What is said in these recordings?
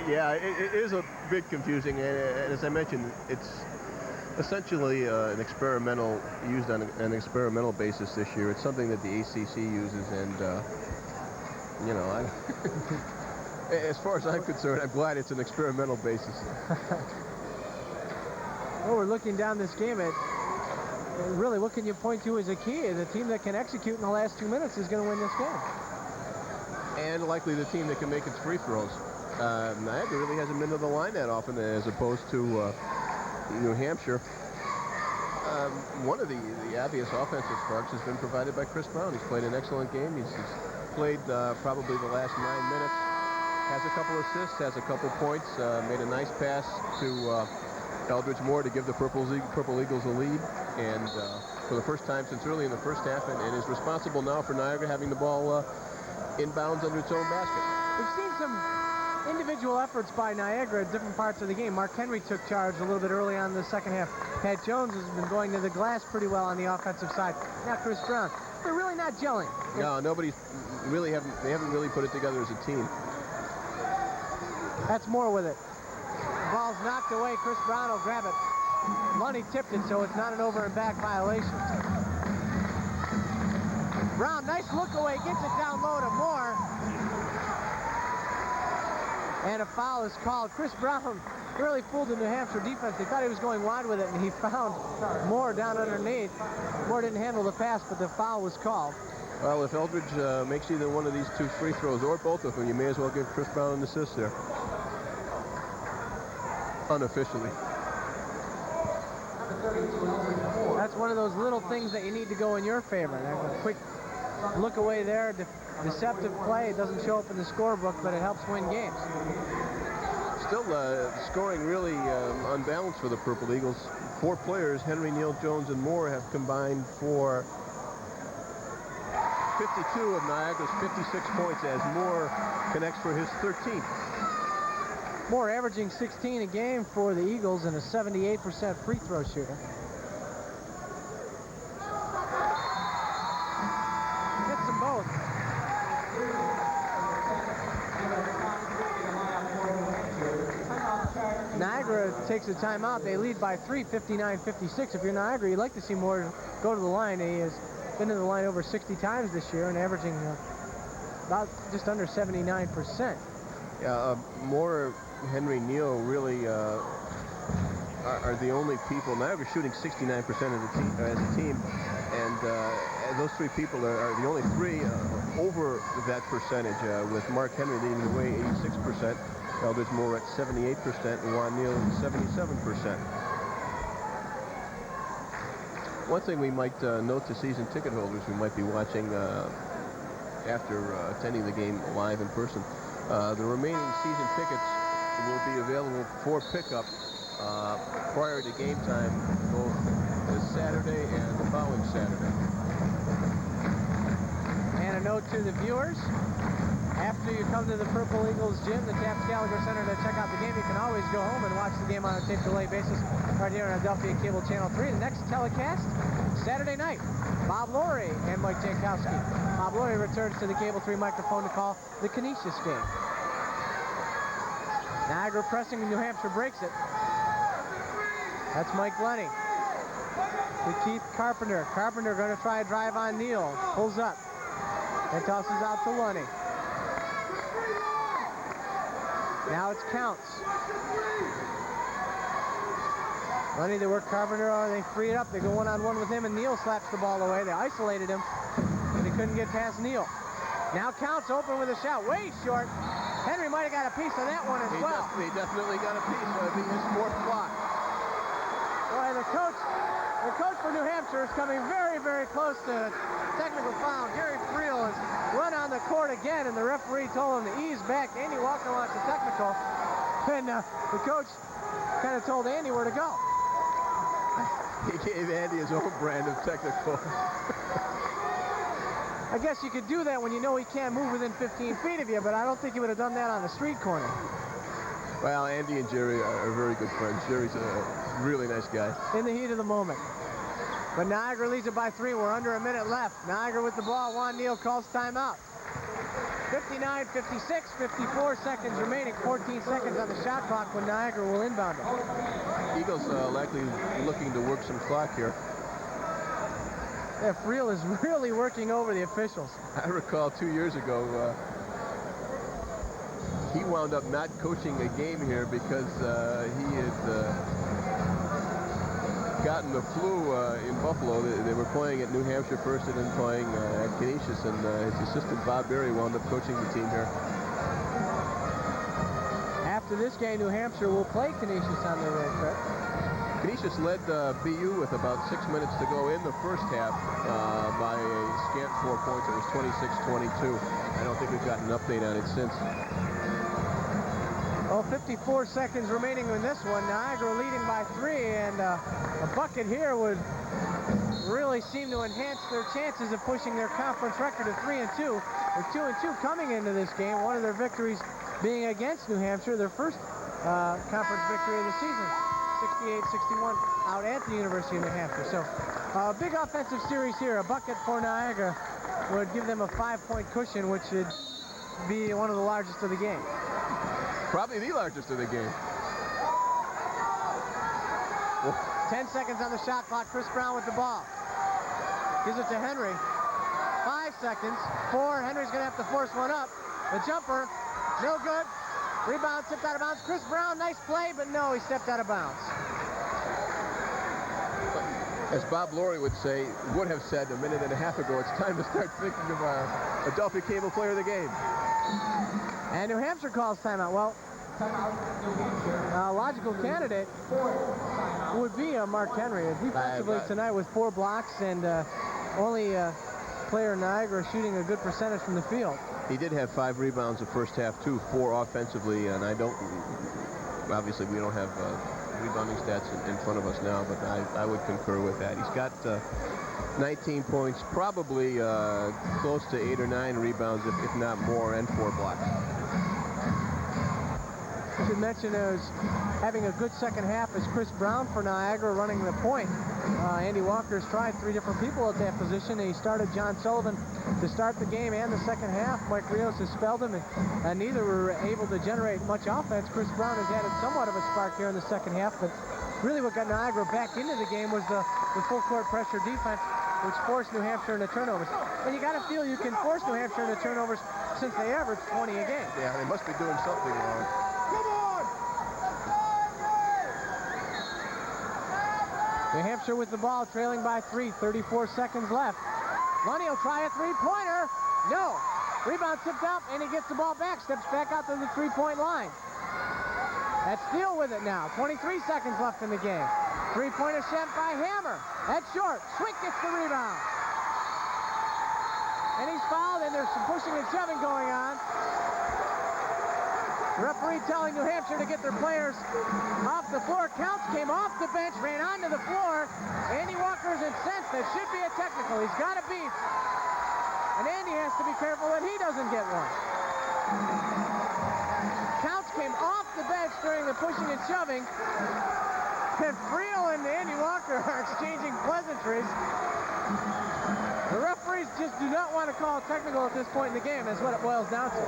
Yeah, it is a bit confusing, and as I mentioned, it's essentially an experimental, used on an experimental basis this year. It's something that the ACC uses, and you know, as far as I'm concerned, I'm glad it's an experimental basis. Well, we're looking down this game at really what can you point to as a key? The team that can execute in the last 2 minutes is going to win this game. And likely the team that can make its free throws. Niagara really hasn't been to the line that often, as opposed to New Hampshire. One of the obvious offensive sparks has been provided by Chris Brown. He's played an excellent game. He's played probably the last 9 minutes. Has a couple assists, has a couple points, made a nice pass to Eldridge Moore to give the Purple Eagles a lead. And for the first time since early in the first half, and is responsible now for Niagara having the ball inbounds under its own basket. We've seen some individual efforts by Niagara at different parts of the game. Mark Henry took charge a little bit early on in the second half. Pat Jones has been going to the glass pretty well on the offensive side. Now Chris Brown. They're really not gelling. No, they haven't really put it together as a team. That's Moore with it. The ball's knocked away. Chris Brown will grab it. Lunny tipped it, so it's not an over and back violation. Brown, nice look away, gets it down low to Moore. And a foul is called. Chris Brown really fooled the New Hampshire defense. They thought he was going wide with it, and he found Moore down underneath. Moore didn't handle the pass, but the foul was called. Well, if Eldridge makes either one of these two free throws, or both of them, you may as well give Chris Brown an assist there. Unofficially. That's one of those little things that you need to go in your favor. A quick look away there, deceptive play. It doesn't show up in the scorebook, but it helps win games. Still scoring really unbalanced for the Purple Eagles. 4 players, Henry, Neal, Jones, and Moore, have combined for 52 of Niagara's 56 points as Moore connects for his 13th. Moore averaging 16 a game for the Eagles and a 78% free throw shooter. Gets them both. Niagara takes a timeout. They lead by 3, 59-56. If you're Niagara, you'd like to see Moore go to the line. He has been to the line over 60 times this year and averaging about just under 79%. Yeah, Moore, Henry, Neal really are the only people. Niagara shooting 69% of the team as a team, and those 3 people are the only 3 over that percentage, with Mark Henry leading the way 86%, Eldridge Moore at 78%, and Juan Neal 77%. One thing we might note to season ticket holders who might be watching after attending the game live in person, the remaining season tickets will be available for pickup prior to game time, both this Saturday and the following Saturday. And a note to the viewers, after you come to the Purple Eagles gym, the Taft Gallagher Center, to check out the game, you can always go home and watch the game on a tape delay basis right here on Adelphia Cable Channel 3. The next telecast, Saturday night, Bob Laurie and Mike Jankowski. Bob Laurie returns to the Cable 3 microphone to call the Canisius game. Niagara pressing, and New Hampshire breaks it. That's Mike Lenny. To Keith Carpenter. Carpenter going to try a drive on Neal. Pulls up. And tosses out to Lenny. Now it's Counts. Lenny, they work Carpenter on, they free it up. They go one-on-one with him, and Neal slaps the ball away. They isolated him, but they couldn't get past Neal. Now Counts open with a shot. Way short. Henry might have got a piece of that one as well. He definitely got a piece. That would be his 4th block. Boy, the coach for New Hampshire is coming very, very close to a technical foul. Gary Friel has run on the court again, and the referee told him to ease back. Andy Walker wants a technical, and the coach kind of told Andy where to go. He gave Andy his own brand of technical. I guess you could do that when you know he can't move within 15 feet of you, but I don't think he would have done that on the street corner. Well, Andy and Jerry are very good friends. Jerry's a really nice guy. In the heat of the moment. But Niagara leads it by 3. We're under a minute left. Niagara with the ball. Juan Neal calls timeout. 59-56, 54 seconds remaining, 14 seconds on the shot clock when Niagara will inbound it. Eagles likely looking to work some clock here. Yeah, Friel is really working over the officials. I recall 2 years ago, he wound up not coaching a game here because he had gotten the flu in Buffalo. They were playing at New Hampshire first and then playing at Canisius, and his assistant Bob Berry wound up coaching the team here. After this game, New Hampshire will play Canisius on their road trip. Canisius led BU with about 6 minutes to go in the first half by a scant 4 points. It was 26-22. I don't think we've got an update on it since. Oh, 54 seconds remaining in this one. Niagara leading by 3, and a bucket here would really seem to enhance their chances of pushing their conference record to 3-2. They're 2-2 coming into this game. One of their victories being against New Hampshire, their first conference victory of the season. 68-61 out at the University of New Hampshire. So a big offensive series here. A bucket for Niagara would give them a 5-point cushion, which would be one of the largest of the game. Probably the largest of the game. 10 seconds on the shot clock. Chris Brown with the ball. Gives it to Henry. 5 seconds. 4. Henry's going to have to force one up. The jumper, no good. Rebound tipped out of bounds. Chris Brown, nice play, but no, he stepped out of bounds. As Bob Laurie would have said a minute and a half ago, it's time to start thinking of Adelphia Cable Player of the Game. And New Hampshire calls timeout. Well, a logical candidate would be Mark Henry. Defensively tonight with 4 blocks and only player Niagara shooting a good percentage from the field. He did have 5 rebounds the first half, too, 4 offensively, and obviously we don't have rebounding stats in front of us now, but I would concur with that. He's got 19 points, probably close to 8 or 9 rebounds, if not more, and 4 blocks. I should mention as having a good second half is Chris Brown for Niagara running the point. Andy Walker's tried 3 different people at that position. He started John Sullivan to start the game and the second half. Mike Rios has spelled him, and neither were able to generate much offense. Chris Brown has added somewhat of a spark here in the second half, but really what got Niagara back into the game was the full court pressure defense, which forced New Hampshire into turnovers. And you got to feel you can force New Hampshire into turnovers since they average 20 a game. Yeah, they must be doing something wrong. New Hampshire with the ball, trailing by 3, 34 seconds left. Lundy will try a 3-pointer. No. Rebound tipped up, and he gets the ball back, steps back out to the 3-point line. That's Steele with it now. 23 seconds left in the game. 3-pointer shot by Hammer. That's short. Swick gets the rebound. And he's fouled, and there's some pushing and shoving going on. The referee telling New Hampshire to get their players off the floor. Counts came off the bench, ran onto the floor. Andy Walker's incensed. That should be a technical. He's got a beef. And Andy has to be careful that he doesn't get one. Counts came off the bench during the pushing and shoving. And Friel and Andy Walker are exchanging pleasantries. The referees just do not want to call a technical at this point in the game. That's what it boils down to.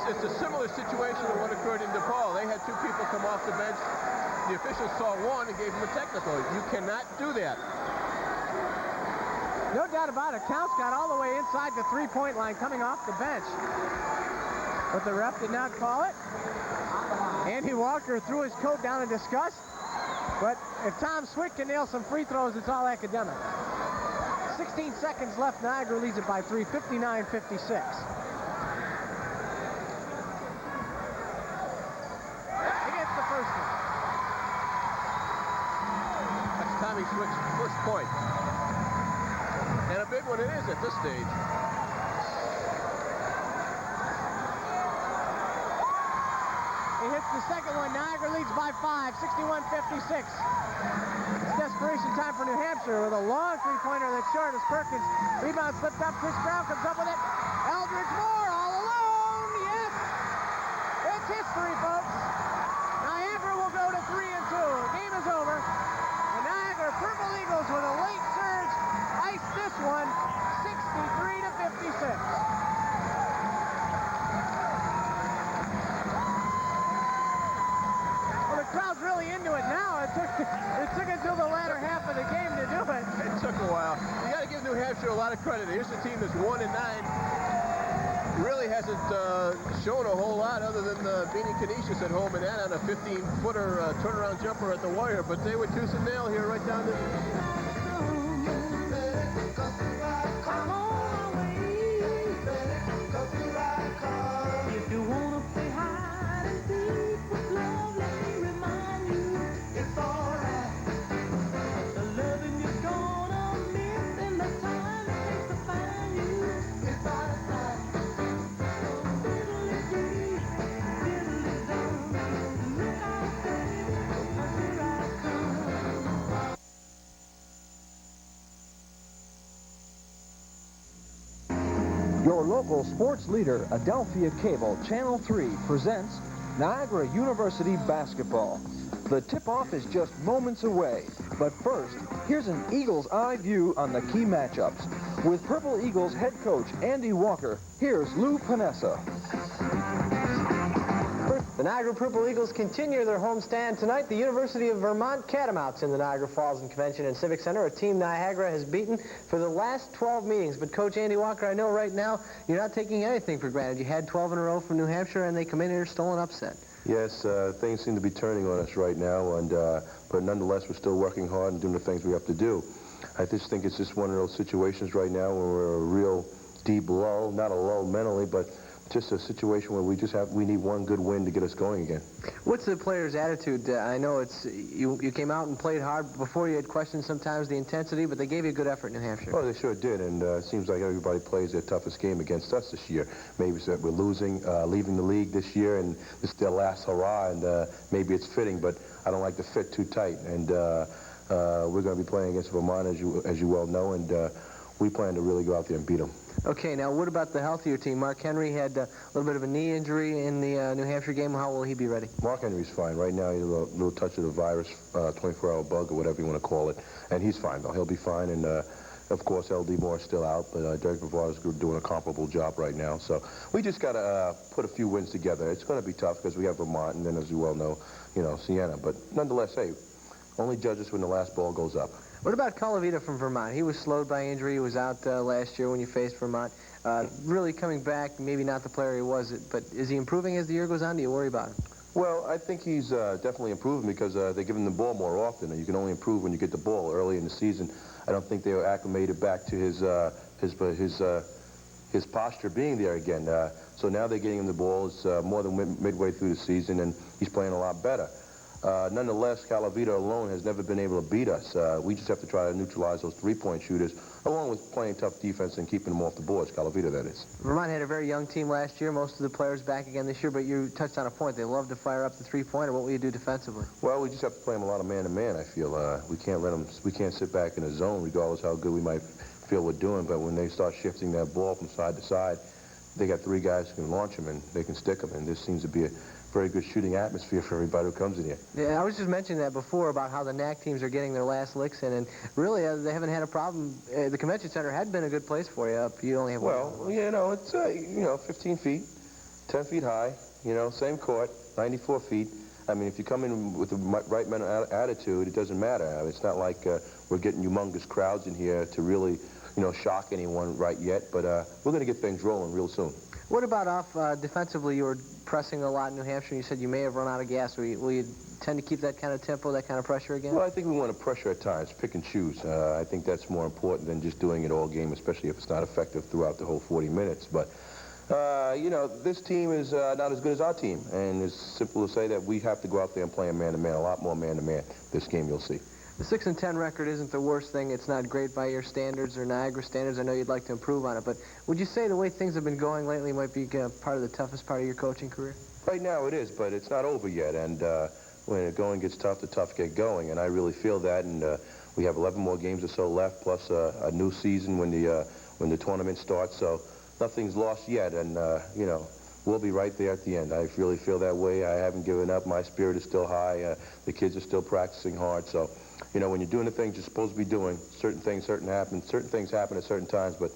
It's a similar situation to what occurred in DePaul. They had 2 people come off the bench. The officials saw one and gave him a technical. You cannot do that. No doubt about it. Counts got all the way inside the 3-point line coming off the bench. But the ref did not call it. Andy Walker threw his coat down in disgust. But if Tom Swick can nail some free throws, it's all academic. 16 seconds left. Niagara leads it by 3, 59-56. He gets the first one. That's Tommy Swick's first point. And a big one it is at this stage. He hits the second one. Niagara leads by 5, 61-56. It's desperation time for New Hampshire with a long 3-pointer that's short as Perkins. Rebound slipped up. Chris Brown comes up with it. Eldridge Moore all alone. Yes. It's history, folks. Niagara will go to 3-2. The game is over. The Niagara Purple Eagles with a late surge iced this one 63-56. a while. You got to give New Hampshire a lot of credit. Here's a team that's 1-9. Really hasn't shown a whole lot other than beating Canisius at home and that on a 15-footer turnaround jumper at the wire. But they were tooth and nail here right down there. If you wanna play hide and seek with love, let me remind you, it's alright. The loving you're gonna miss in the time it takes to find you, it's out of sight. So diddly-dee, diddly-dum, look out, baby, 'cause here I come. Your local sports leader, Adelphia Cable, Channel 3, presents Niagara University Basketball. The tip-off is just moments away. But first, here's an Eagles eye view on the key matchups. With Purple Eagles head coach Andy Walker, here's Lou Panessa. The Niagara Purple Eagles continue their homestand tonight. The University of Vermont Catamounts in the Niagara Falls and Convention and Civic Center, a team Niagara has beaten for the last 12 meetings. But Coach Andy Walker, I know right now you're not taking anything for granted. You had 12 in a row from New Hampshire, and they come in here still an upset. Yes, things seem to be turning on us right now, and but nonetheless, we're still working hard and doing the things we have to do. I just think it's just one of those situations right now where we're a real deep lull, not a lull mentally, but just a situation where we need one good win to get us going again. What's the players' attitude? I know it's you came out and played hard. Before you had questioned sometimes the intensity, but they gave you a good effort, New Hampshire. Oh, they sure did, and it seems like everybody plays their toughest game against us this year. Maybe it's that we're losing, leaving the league this year, and this is their last hurrah, and maybe it's fitting, but I don't like to fit too tight, and we're going to be playing against Vermont, as you well know, and we plan to really go out there and beat them. Okay, now what about the healthier team? Mark Henry had a little bit of a knee injury in the New Hampshire game. How will he be ready? Mark Henry's fine. Right now, he has a little touch of the virus, 24-hour bug or whatever you want to call it, and he's fine, though. He'll be fine, and of course, L.D. Moore's still out, but Derek Bavard's doing a comparable job right now. So we just got to put a few wins together. It's going to be tough because we have Vermont, and then, as you well know, Siena. But nonetheless, hey, only judge us when the last ball goes up. What about Calavita from Vermont? He was slowed by injury. He was out last year when you faced Vermont. Really coming back, maybe not the player he was, but is he improving as the year goes on? Do you worry about him? Well, I think he's definitely improving because they give him the ball more often, and you can only improve when you get the ball early in the season. I don't think they were acclimated back to his posture being there again. So now they're getting him the ball. It's more than midway through the season, and he's playing a lot better. Nonetheless, Calavita alone has never been able to beat us. We just have to try to neutralize those three-point shooters, along with playing tough defense and keeping them off the boards. Calavita, that is. Vermont had a very young team last year. Most of the players back again this year, but you touched on a point. They love to fire up the three-pointer. What will you do defensively? Well, we just have to play them a lot of man-to-man, I feel. We can't sit back in a zone, regardless how good we might feel we're doing, but when they start shifting that ball from side to side, they got three guys who can launch them, and they can stick them, and this seems to be a very good shooting atmosphere for everybody who comes in here. Yeah, I was just mentioning that before about how the NAC teams are getting their last licks in, and really they haven't had a problem. The convention center had been a good place for you. You only have one. It's 15 feet, 10 feet high. Same court, 94 feet. I mean, if you come in with the right mental attitude, it doesn't matter. It's not like we're getting humongous crowds in here to really, shock anyone right yet. But we're going to get things rolling real soon. What about off defensively? You were pressing a lot in New Hampshire. You said you may have run out of gas. Will you tend to keep that kind of tempo, that kind of pressure again? Well, I think we want to pressure at times, pick and choose. I think that's more important than just doing it all game, especially if it's not effective throughout the whole 40 minutes. But, this team is not as good as our team. And it's simple to say that we have to go out there and play a man-to-man, a lot more man-to-man this game, you'll see. The 6-10 record isn't the worst thing. It's not great by your standards or Niagara standards. I know you'd like to improve on it, but would you say the way things have been going lately might be part of the toughest part of your coaching career? Right now it is, but it's not over yet, and when the going gets tough, the tough get going, and I really feel that, and we have 11 more games or so left, plus a new season when the tournament starts, so nothing's lost yet, and, we'll be right there at the end. I really feel that way. I haven't given up. My spirit is still high. The kids are still practicing hard, so when you're doing the things you're supposed to be doing, certain things happen at certain times, but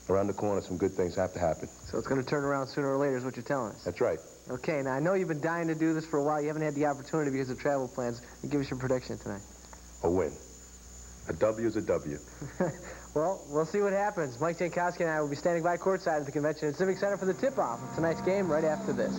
around the corner, some good things have to happen. So it's going to turn around sooner or later is what you're telling us. That's right. Okay, now I know you've been dying to do this for a while. You haven't had the opportunity because of travel plans. Give us your prediction tonight. A win. A W is a W. Well, we'll see what happens. Mike Jankowski and I will be standing by courtside at the Convention and Civic Center for the tip-off of tonight's game right after this.